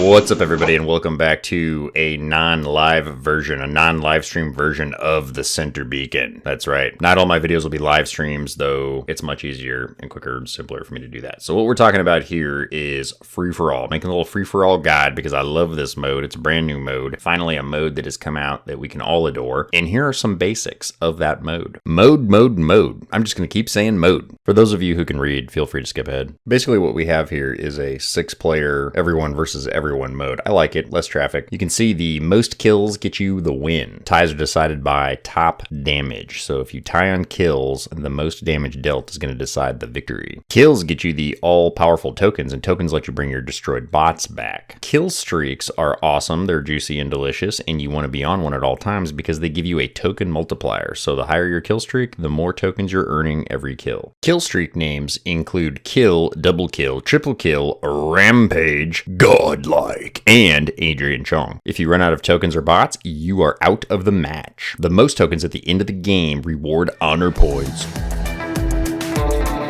What's up, everybody, and welcome back to a non-live version, a non-live stream version of the Center Beacon. That's right. Not all my videos will be live streams, though it's much easier and quicker and simpler for me to do that. So what we're talking about here is free-for-all. Making a little free-for-all guide because I love this mode. It's a brand new mode. Finally, a mode that has come out that we can all adore. And here are some basics of that mode. Mode. I'm just going to keep saying mode. For those of you who can read, feel free to skip ahead. Basically, what we have here is a 6-player everyone versus everyone mode. I like it. Less traffic. You can see the most kills get you the win. Ties are decided by top damage. So if you tie on kills, the most damage dealt is going to decide the victory. Kills get you the all-powerful tokens, and tokens let you bring your destroyed bots back. Kill streaks are awesome. They're juicy and delicious, and you want to be on one at all times because they give you a token multiplier. So the higher your kill streak, the more tokens you're earning every kill. Kill streak names include kill, double kill, triple kill, rampage, godlike, and Adrian Chong. If you run out of tokens or bots, you are out of the match. The most tokens at the end of the game reward honor points.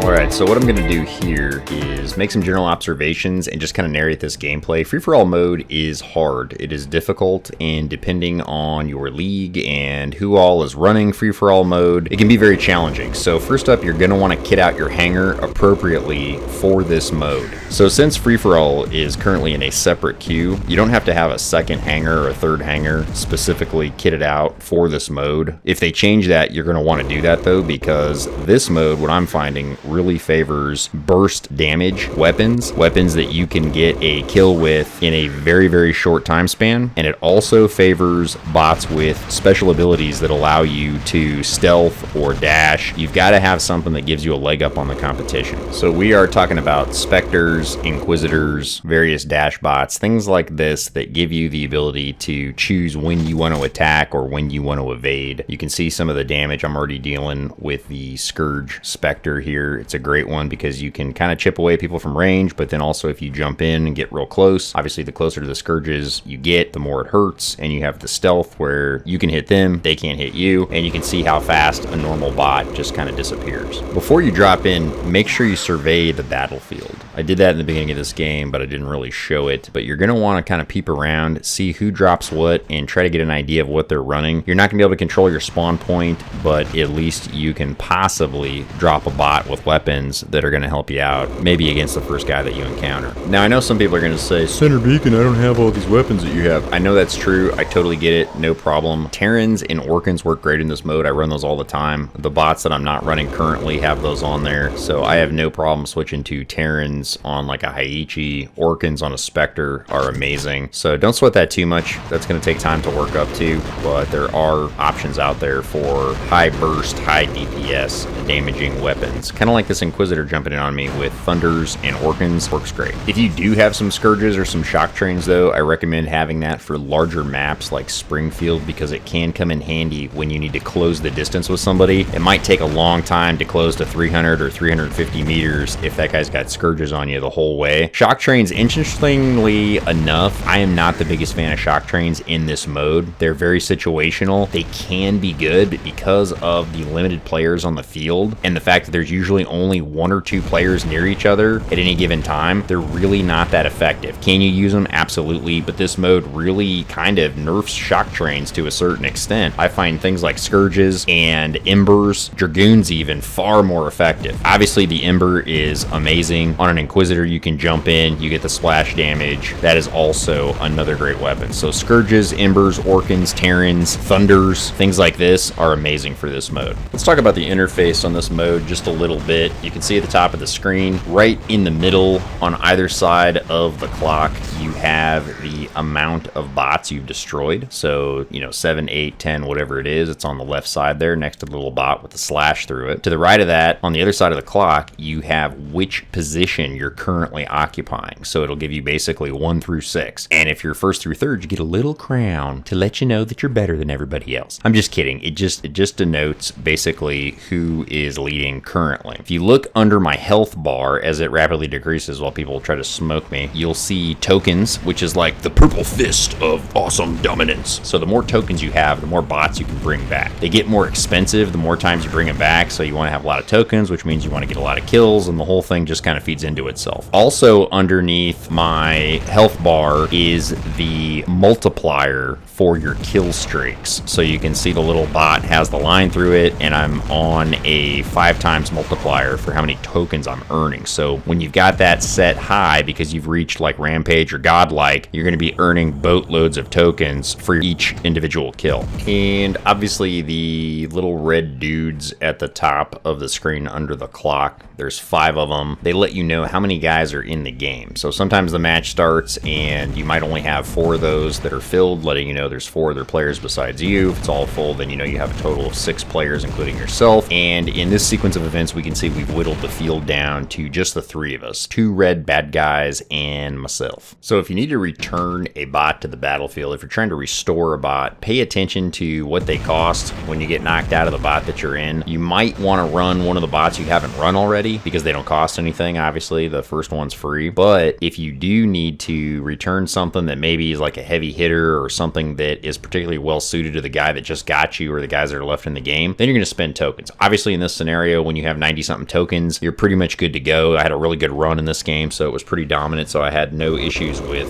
Alright, so what I'm going to do here is make some general observations and just kind of narrate this gameplay. Free-for-all mode is hard. It is difficult, and depending on your league and who all is running free-for-all mode, it can be very challenging. So first up, you're going to want to kit out your hanger appropriately for this mode. So since free-for-all is currently in a separate queue, you don't have to have a second hanger or a third hanger specifically kitted out for this mode. If they change that, you're going to want to do that though, because this mode, what I'm finding, really favors burst damage weapons that you can get a kill with in a very, very short time span. And it also favors bots with special abilities that allow you to stealth or dash. You've got to have something that gives you a leg up on the competition. So we are talking about specters, inquisitors, various dash bots, things like this that give you the ability to choose when you want to attack or when you want to evade. You can see some of the damage I'm already dealing with the Scourge Spectre here. It's a great one because you can kind of chip away people from range, but then also if you jump in and get real close, obviously the closer to the Scourges you get, the more it hurts, and you have the stealth where you can hit them, they can't hit you, and you can see how fast a normal bot just kind of disappears. Before you drop in, make sure you survey the battlefield. I did that in the beginning of this game, but I didn't really show it, but you're going to want to kind of peep around, see who drops what, and try to get an idea of what they're running. You're not going to be able to control your spawn point, but at least you can possibly drop a bot with weapons that are going to help you out, maybe against the first guy that you encounter. Now, I know some people are going to say, Center Beacon, I don't have all these weapons that you have. I know that's true. I totally get it. No problem. Terrans and Orkans work great in this mode. I run those all the time. The bots that I'm not running currently have those on there, so I have no problem switching to Terrans on like a Haiichi. Orkans on a Spectre are amazing. So don't sweat that too much. That's going to take time to work up to, but there are options out there for high burst, high DPS damaging weapons. Kind of like this Inquisitor jumping in on me with Thunders and Orkans works great. If you do have some Scourges or some Shock Trains though, I recommend having that for larger maps like Springfield because it can come in handy when you need to close the distance with somebody. It might take a long time to close to 300 or 350 meters if that guy's got Scourges on you the whole way. Shock Trains, interestingly enough, I am not the biggest fan of Shock Trains in this mode. They're very situational. They can be good, but because of the limited players on the field and the fact that there's usually only 1 or 2 players near each other at any given time, they're really not that effective. Can you use them? Absolutely, but this mode really kind of nerfs Shock Trains to a certain extent. I find things like Scourges and Embers, Dragoons even, far more effective. Obviously, the Ember is amazing. On an Inquisitor, you can jump in, you get the splash damage. That is also another great weapon. So Scourges, Embers, Orkans, Terrans, Thunders, things like this are amazing for this mode. Let's talk about the interface on this mode just a little bit. You can see at the top of the screen, right in the middle on either side of the clock, you have the amount of bots you've destroyed. So, 7, 8, 10, whatever it is, it's on the left side there next to the little bot with the slash through it. To the right of that, on the other side of the clock, you have which position you're currently occupying. So it'll give you basically 1 through 6. And if you're first through third, you get a little crown to let you know that you're better than everybody else. I'm just kidding. It just denotes basically who is leading currently. If you look under my health bar as it rapidly decreases while people try to smoke me, you'll see tokens tokens, which is like the purple fist of awesome dominance. So the more tokens you have, the more bots you can bring back. They get more expensive the more times you bring them back, so you want to have a lot of tokens, which means you want to get a lot of kills, and the whole thing just kind of feeds into itself. Also underneath my health bar is the multiplier for your kill streaks. So you can see the little bot has the line through it, and I'm on a 5 times multiplier for how many tokens I'm earning. So when you've got that set high because you've reached like Rampage or Godlike, you're going to be earning boatloads of tokens for each individual kill. And obviously the little red dudes at the top of the screen under the clock, there's 5 of them. They let you know how many guys are in the game. So sometimes the match starts and you might only have 4 of those that are filled, letting you know there's 4 other players besides you. If it's all full, then you know you have a total of 6 players, including yourself. And in this sequence of events, we can see we've whittled the field down to just the 3 of us, 2 red bad guys and myself. So if you need to return a bot to the battlefield, if you're trying to restore a bot, pay attention to what they cost when you get knocked out of the bot that you're in. You might want to run one of the bots you haven't run already because they don't cost anything. Obviously, the first one's free. But if you do need to return something that maybe is like a heavy hitter or something that is particularly well suited to the guy that just got you or the guys that are left in the game, then you're going to spend tokens. Obviously, in this scenario, when you have 90-something tokens, you're pretty much good to go. I had a really good run in this game, so it was pretty dominant, so I had no issues with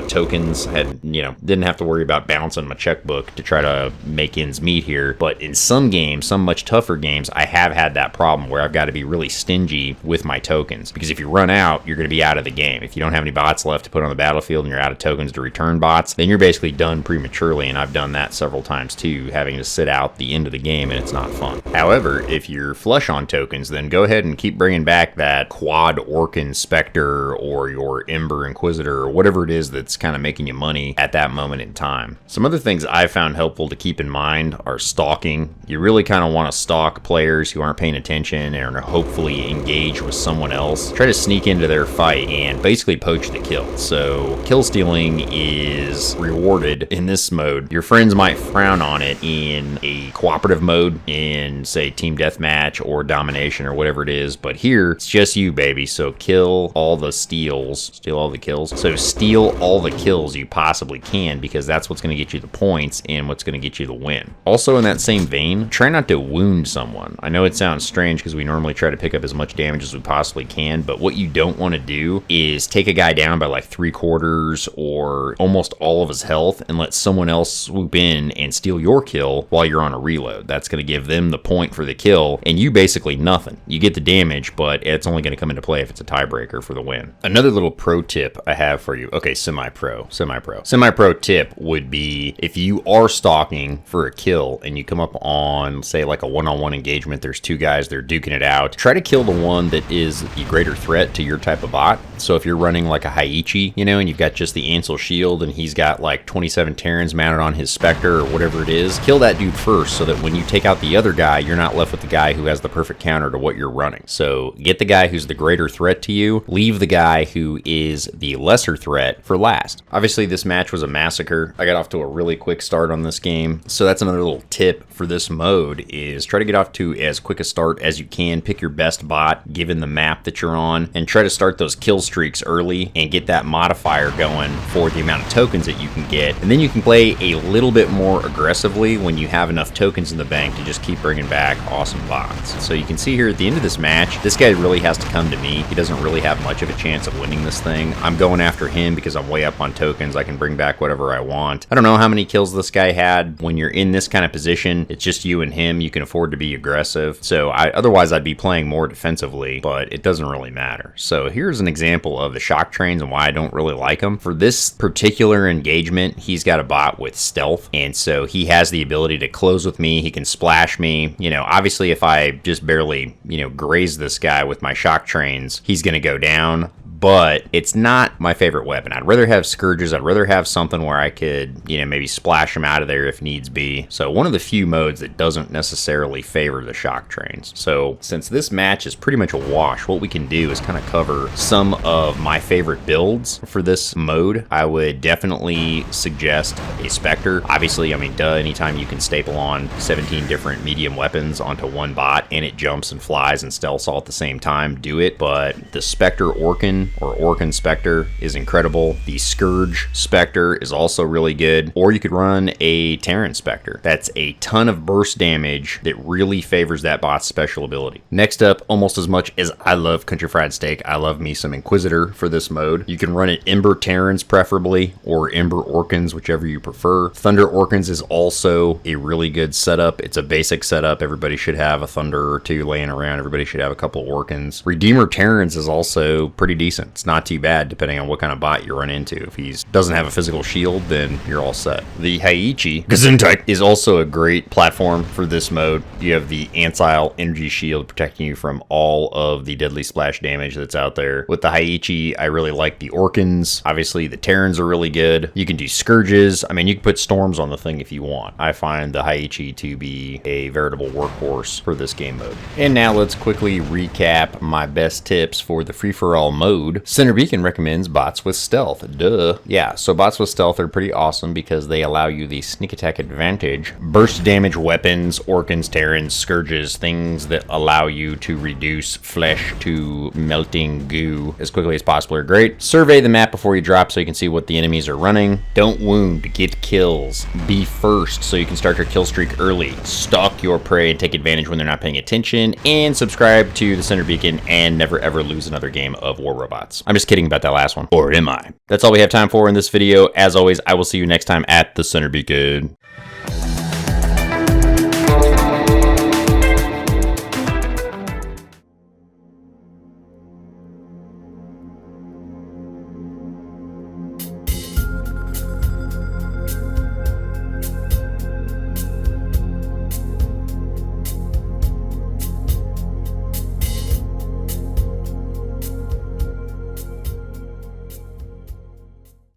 tokens. Didn't have to worry about balancing my checkbook to try to make ends meet here. But in some games, some much tougher games, I have had that problem where I've got to be really stingy with my tokens, because if you run out, you're going to be out of the game. If you don't have any bots left to put on the battlefield and you're out of tokens to return bots, then you're basically done prematurely, and I've done that several times too, having to sit out the end of the game, and it's not fun. However, if you're flush on tokens, then go ahead and keep bringing back that Quad Orkin Spectre or your Ember Inquisitor or whatever it is that's kind of making you money at that moment in time. Some other things I've found helpful to keep in mind are stalking. You really kind of want to stalk players who aren't paying attention and are hopefully engaged with someone else. Try to sneak into their fight and basically poach the kill. So kill stealing is rewarded in this mode. Your friends might frown on it in a cooperative mode, in say team deathmatch or domination or whatever it is, but here it's just you, baby. So kill all the steals, steal all the kills. So steal all the kills you possibly can, because that's what's going to get you the points and what's going to get you the win. Also in that same vein, try not to wound someone. I know it sounds strange because we normally try to pick up as much damage as we possibly can, but what you don't want to do is take a guy down by like 3/4 or almost all of his health and let someone else swoop in and steal your kill while you're on a reload. That's going to give them the point for the kill and you basically nothing. You get the damage, but it's only going to come into play if it's a tiebreaker for the win. Another little pro tip I have for you. Okay, semi-pro tip would be if you are stalking for a kill and you come up on, say, like a one-on-one engagement, there's 2 guys, they're duking it out, try to kill the one that is the greater threat to your type of bot. So if you're running like a Haiichi, and you've got just the Ansel shield and he's got like 27 Terrans mounted on his Spectre or whatever it is, kill that dude first so that when you take out the other guy, you're not left with the guy who has the perfect counter to what you're running. So get the guy who's the greater threat to you, leave the guy who is the lesser threat for last. Obviously this match was a massacre. I got off to a really quick start on this game, so that's another little tip for this mode, is try to get off to as quick a start as you can. Pick your best bot given the map that you're on, and try to start those kill streaks early and get that modifier going for the amount of tokens that you can get, and then you can play a little bit more aggressively when you have enough tokens in the bank to just keep bringing back awesome bots. So you can see here at the end of this match, this guy really has to come to me. He doesn't really have much of a chance of winning this thing. I'm going after him because I'm way up on tokens. I can bring back whatever I want. I don't know how many kills this guy had. When you're in this kind of position, it's just you and him. You can afford to be aggressive. So otherwise I'd be playing more defensively, but it doesn't really matter. So here's an example of the shock trains and why I don't really like them. For this particular engagement, he's got a bot with stealth, and so he has the ability to close with me. He can splash me. Obviously if I just barely, graze this guy with my shock trains, he's going to go down. But it's not my favorite weapon. I'd rather have Scourges. I'd rather have something where I could, maybe splash them out of there if needs be. So one of the few modes that doesn't necessarily favor the shock trains. So since this match is pretty much a wash, what we can do is kind of cover some of my favorite builds for this mode. I would definitely suggest a Spectre. Obviously, anytime you can staple on 17 different medium weapons onto one bot and it jumps and flies and stealths all at the same time, do it. But the Spectre Orkin Orkin or Orkin Spectre is incredible. The Scourge Spectre is also really good. Or you could run a Terran Spectre. That's a ton of burst damage that really favors that bot's special ability. Next up, almost as much as I love Country Fried Steak, I love me some Inquisitor for this mode. You can run it Ember Terrans preferably, or Ember Orkans, whichever you prefer. Thunder Orkans is also a really good setup. It's a basic setup. Everybody should have a Thunder or two laying around. Everybody should have a couple Orkans. Redeemer Terrans is also pretty decent. It's not too bad depending on what kind of bot you run into. If he doesn't have a physical shield, then you're all set. The Haiichi Gesundheit is also a great platform for this mode. You have the Ancile Energy Shield protecting you from all of the deadly splash damage that's out there. With the Haiichi, I really like the Orkans. Obviously, the Terrans are really good. You can do Scourges. I mean, you can put Storms on the thing if you want. I find the Haiichi to be a veritable workhorse for this game mode. And now let's quickly recap my best tips for the free-for-all mode. Center Beacon recommends bots with stealth. Duh. Yeah, so bots with stealth are pretty awesome because they allow you the sneak attack advantage. Burst damage weapons, Orkans, Terrans, Scourges, things that allow you to reduce flesh to melting goo as quickly as possible are great. Survey the map before you drop so you can see what the enemies are running. Don't wound, get kills. Be first so you can start your kill streak early. Stalk your prey and take advantage when they're not paying attention. And subscribe to the Center Beacon and never ever lose another game of War Robots. I'm just kidding about that last one. Or am I? That's all we have time for in this video. As always, I will see you next time at the Center Beacon.